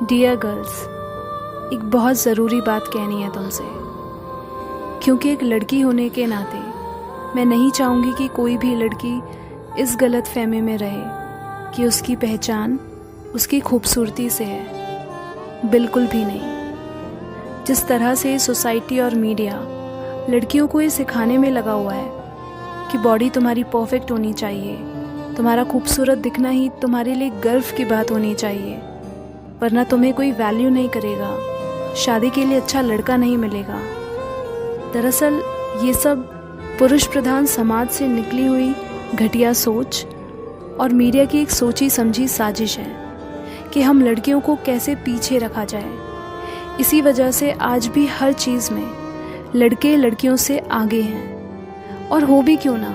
Dear girls, एक बहुत ज़रूरी बात कहनी है तुमसे, क्योंकि एक लड़की होने के नाते मैं नहीं चाहूँगी कि कोई भी लड़की इस गलत फहमी में रहे कि उसकी पहचान उसकी खूबसूरती से है। बिल्कुल भी नहीं। जिस तरह से सोसाइटी और मीडिया लड़कियों को ये सिखाने में लगा हुआ है कि बॉडी तुम्हारी परफेक्ट होनी चाहिए, तुम्हारा खूबसूरत दिखना ही तुम्हारे लिए गर्व की बात होनी चाहिए, वरना तुम्हें कोई वैल्यू नहीं करेगा, शादी के लिए अच्छा लड़का नहीं मिलेगा। दरअसल ये सब पुरुष प्रधान समाज से निकली हुई घटिया सोच और मीडिया की एक सोची समझी साजिश है कि हम लड़कियों को कैसे पीछे रखा जाए। इसी वजह से आज भी हर चीज़ में लड़के लड़कियों से आगे हैं। और हो भी क्यों ना,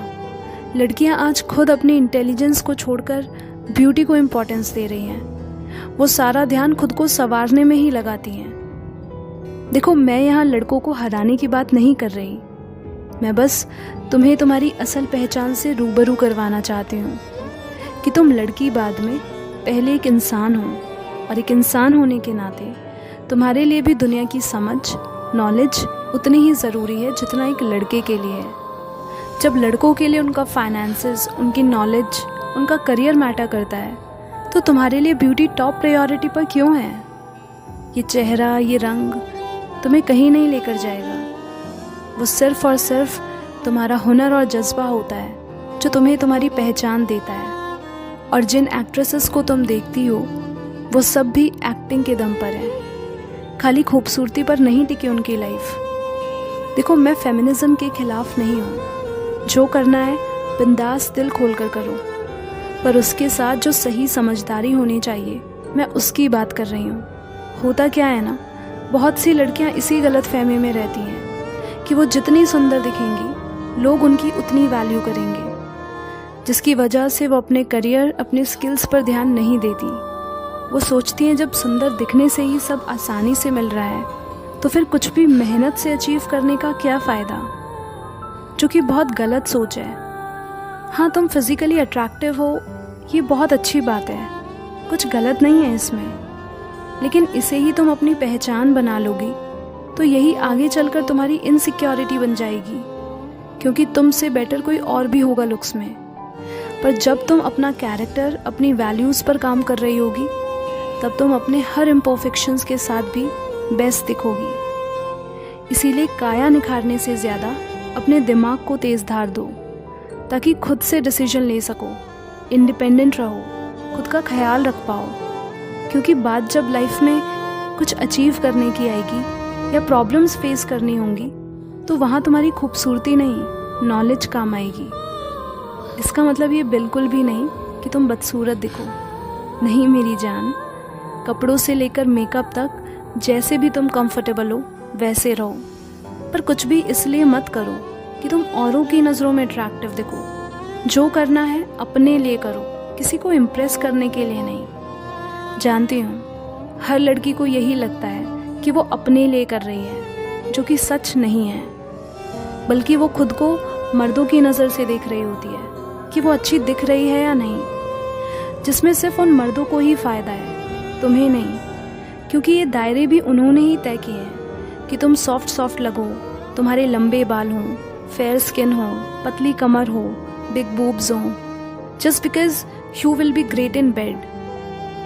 लड़कियां आज खुद अपनी इंटेलिजेंस को छोड़कर ब्यूटी को इम्पोर्टेंस दे रही हैं। वो सारा ध्यान खुद को संवारने में ही लगाती हैं। देखो, मैं यहाँ लड़कों को हराने की बात नहीं कर रही, मैं बस तुम्हें तुम्हारी असल पहचान से रूबरू करवाना चाहती हूँ कि तुम लड़की बाद में पहले एक इंसान हो, और एक इंसान होने के नाते तुम्हारे लिए भी दुनिया की समझ, नॉलेज उतनी ही ज़रूरी है जितना एक लड़के के लिए है। जब लड़कों के लिए उनका फाइनेंसेस, उनकी नॉलेज, उनका करियर मैटर करता है, तो तुम्हारे लिए ब्यूटी टॉप प्रायोरिटी पर क्यों है? ये चेहरा, ये रंग तुम्हें कहीं नहीं लेकर जाएगा। वो सिर्फ और सिर्फ तुम्हारा हुनर और जज्बा होता है जो तुम्हें तुम्हारी पहचान देता है। और जिन एक्ट्रेसेस को तुम देखती हो वो सब भी एक्टिंग के दम पर है, खाली खूबसूरती पर नहीं टिकी उनकी लाइफ। देखो, मैं फेमिनिज्म के खिलाफ नहीं हूँ, जो करना है बिंदास दिल खोल कर करो, पर उसके साथ जो सही समझदारी होनी चाहिए मैं उसकी बात कर रही हूँ। होता क्या है ना, बहुत सी लड़कियाँ इसी गलत फहमी में रहती हैं कि वो जितनी सुंदर दिखेंगी लोग उनकी उतनी वैल्यू करेंगे, जिसकी वजह से वो अपने करियर, अपने स्किल्स पर ध्यान नहीं देती। वो सोचती हैं जब सुंदर दिखने से ही सब आसानी से मिल रहा है तो फिर कुछ भी मेहनत से अचीव करने का क्या फ़ायदा, जो कि बहुत गलत सोच है। हाँ, तुम फिज़िकली अट्रैक्टिव हो, ये बहुत अच्छी बात है, कुछ गलत नहीं है इसमें, लेकिन इसे ही तुम अपनी पहचान बना लोगी तो यही आगे चलकर तुम्हारी इनसिक्योरिटी बन जाएगी, क्योंकि तुमसे बेटर कोई और भी होगा लुक्स में। पर जब तुम अपना कैरेक्टर, अपनी वैल्यूज़ पर काम कर रही होगी, तब तुम अपने हर इम्परफेक्शंस के साथ भी बेस्ट दिखोगी। इसीलिए काया निखारने से ज़्यादा अपने दिमाग को तेज़ धार दो, ताकि खुद से डिसीजन ले सको, इंडिपेंडेंट रहो, खुद का ख्याल रख पाओ। क्योंकि बात जब लाइफ में कुछ अचीव करने की आएगी या प्रॉब्लम्स फेस करनी होंगी, तो वहाँ तुम्हारी खूबसूरती नहीं, नॉलेज काम आएगी। इसका मतलब ये बिल्कुल भी नहीं कि तुम बदसूरत दिखो। नहीं मेरी जान, कपड़ों से लेकर मेकअप तक जैसे भी तुम कंफर्टेबल हो वैसे रहो, पर कुछ भी इसलिए मत करो कि तुम औरों की नज़रों में अट्रैक्टिव दिखो। जो करना है अपने लिए करो, किसी को इम्प्रेस करने के लिए नहीं। जानती हूँ हर लड़की को यही लगता है कि वो अपने लिए कर रही है, जो कि सच नहीं है, बल्कि वो खुद को मर्दों की नज़र से देख रही होती है कि वो अच्छी दिख रही है या नहीं, जिसमें सिर्फ उन मर्दों को ही फ़ायदा है, तुम्हें नहीं। क्योंकि ये दायरे भी उन्होंने ही तय किए हैं कि तुम सॉफ्ट लगो, तुम्हारे लंबे बाल हों, फेयर स्किन हो, पतली कमर हो, बिग बूब्स हों, just because you will be great in bed,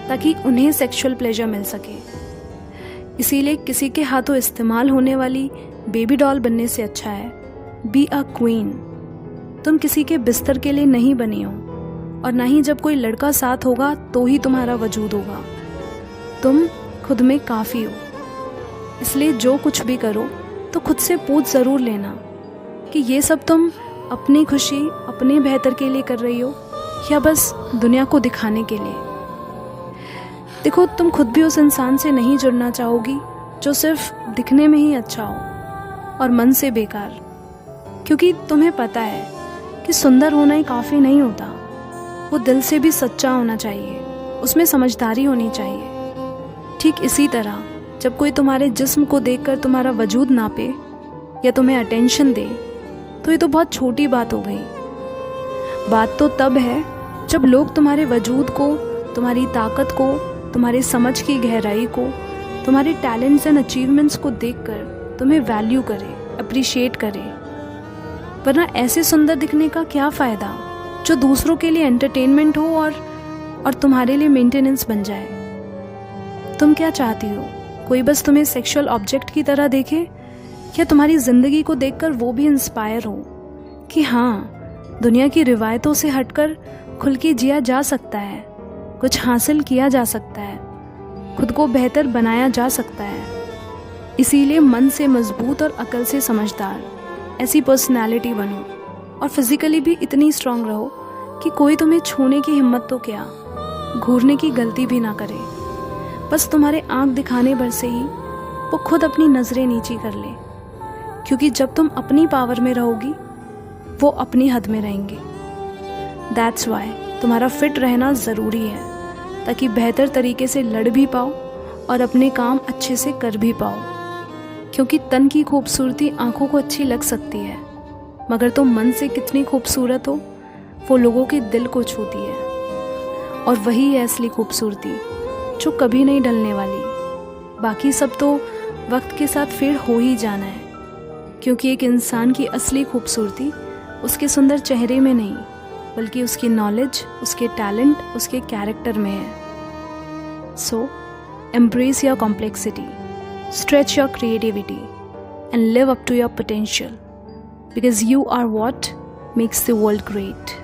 ताकि उन्हें सेक्सुअल प्लेजर मिल सके। इसीलिए किसी के हाथों इस्तेमाल होने वाली बेबी डॉल बनने से अच्छा है बी अ क्वीन। तुम किसी के बिस्तर के लिए नहीं बनी हो, और ना ही जब कोई लड़का साथ होगा तो ही तुम्हारा वजूद होगा। तुम खुद में काफ़ी हो। इसलिए जो कुछ भी करो तो खुद से पूछ ज़रूर लेना कि ये सब तुम अपनी खुशी, अपने बेहतर के लिए कर रही हो या बस दुनिया को दिखाने के लिए। देखो, तुम खुद भी उस इंसान से नहीं जुड़ना चाहोगी जो सिर्फ दिखने में ही अच्छा हो और मन से बेकार, क्योंकि तुम्हें पता है कि सुंदर होना ही काफ़ी नहीं होता, वो दिल से भी सच्चा होना चाहिए, उसमें समझदारी होनी चाहिए। ठीक इसी तरह जब कोई तुम्हारे जिस्म को देखकर तुम्हारा वजूद नापे या तुम्हें अटेंशन दे, तो ये तो बहुत छोटी बात हो गई। बात तो तब है जब लोग तुम्हारे वजूद को, तुम्हारी ताकत को तुम्हारे समझ की गहराई को, तुम्हारे टैलेंट्स एंड अचीवमेंट्स को देखकर तुम्हें वैल्यू करे, अप्रिशिएट करे। वरना ऐसे सुंदर दिखने का क्या फ़ायदा जो दूसरों के लिए एंटरटेनमेंट हो और तुम्हारे लिए मेंटेनेंस बन जाए। तुम क्या चाहती हो? कोई बस तुम्हें सेक्सुअल ऑब्जेक्ट की तरह देखे, या तुम्हारी ज़िंदगी को देखकर वो भी इंस्पायर हो कि हाँ, दुनिया की रिवायतों से हटकर खुल के जिया जा सकता है, कुछ हासिल किया जा सकता है, खुद को बेहतर बनाया जा सकता है। इसीलिए मन से मजबूत और अकल से समझदार ऐसी पर्सनालिटी बनो, और फिजिकली भी इतनी स्ट्रांग रहो कि कोई तुम्हें छूने की हिम्मत तो क्या, घूरने की गलती भी ना करे। बस तुम्हारे आंख दिखाने भर से ही वो खुद अपनी नज़रें नीची कर ले, क्योंकि जब तुम अपनी पावर में रहोगी वो अपनी हद में रहेंगे। दैट्स वाई तुम्हारा फिट रहना ज़रूरी है, ताकि बेहतर तरीके से लड़ भी पाओ और अपने काम अच्छे से कर भी पाओ। क्योंकि तन की खूबसूरती आंखों को अच्छी लग सकती है, मगर तुम मन से कितनी खूबसूरत हो वो लोगों के दिल को छूती है। और वही है असली खूबसूरती, जो कभी नहीं ढलने वाली। बाकी सब तो वक्त के साथ फेड हो ही जाना है, क्योंकि एक इंसान की असली खूबसूरती उसके सुंदर चेहरे में नहीं, बल्कि उसकी नॉलेज, उसके टैलेंट, उसके कैरेक्टर में है। So embrace your complexity, stretch your creativity, and live up to your potential, because you are what makes the world great.